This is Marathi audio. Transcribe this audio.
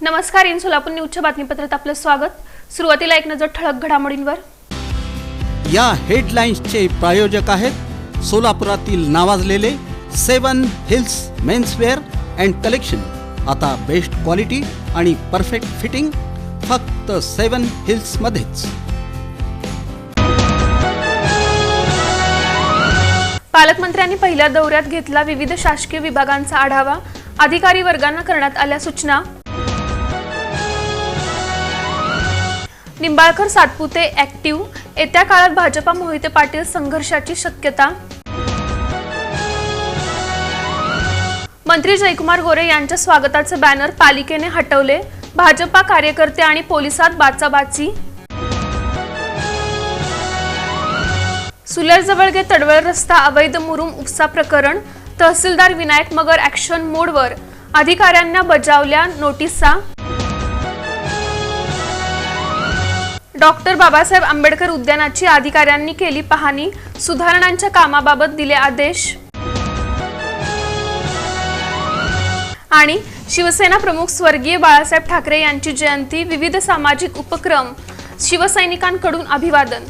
नमस्कार, इन सोलापूर न्यूजच्या बातमीपत्रात आपलं स्वागत। सुरुवातीला एक नजर ठळक घडामोडींवर। या हेडलाईन्सचे प्रायोजक आहेत सोलापुरातील नावाजलेले 7 हिल्स मेन्सवेअर अँड कलेक्शन। आता बेस्ट क्वालिटी आणि परफेक्ट फिटिंग फक्त 7 हिल्स मध्येच। पालकमंत्र्यांनी पहिल्या दौऱ्यात घेतला विविध शासकीय विभागांचा आढावा, अधिकारी वर्गांना करण्यात आल्या सूचना। निंबाळकर सातपुते ऍक्टिव्ह, येत्या काळात भाजपा मोहिते पाटील संघर्षाची शक्यता। मंत्री जयकुमार गोरे यांच्या स्वागताचे बॅनर पालिकेने हटवले, भाजपा कार्यकर्ते आणि पोलिसात बाचाबाची। सुलेरजवळगे तडवळ रस्ता अवैध मुरुम उपसा प्रकरण, तहसीलदार विनायक मगर ऍक्शन मोडवर, अधिकाऱ्यांना बजावल्या नोटिसा। डॉक्टर बाबासाहेब आंबेडकर उद्यानाची अधिकाऱ्यांनी केली पाहणी, सुधारणांच्या कामाबाबत दिले आदेश। आणि शिवसेना प्रमुख स्वर्गीय बाळासाहेब ठाकरे यांची जयंती, विविध सामाजिक उपक्रम, शिवसैनिकांकडून अभिवादन।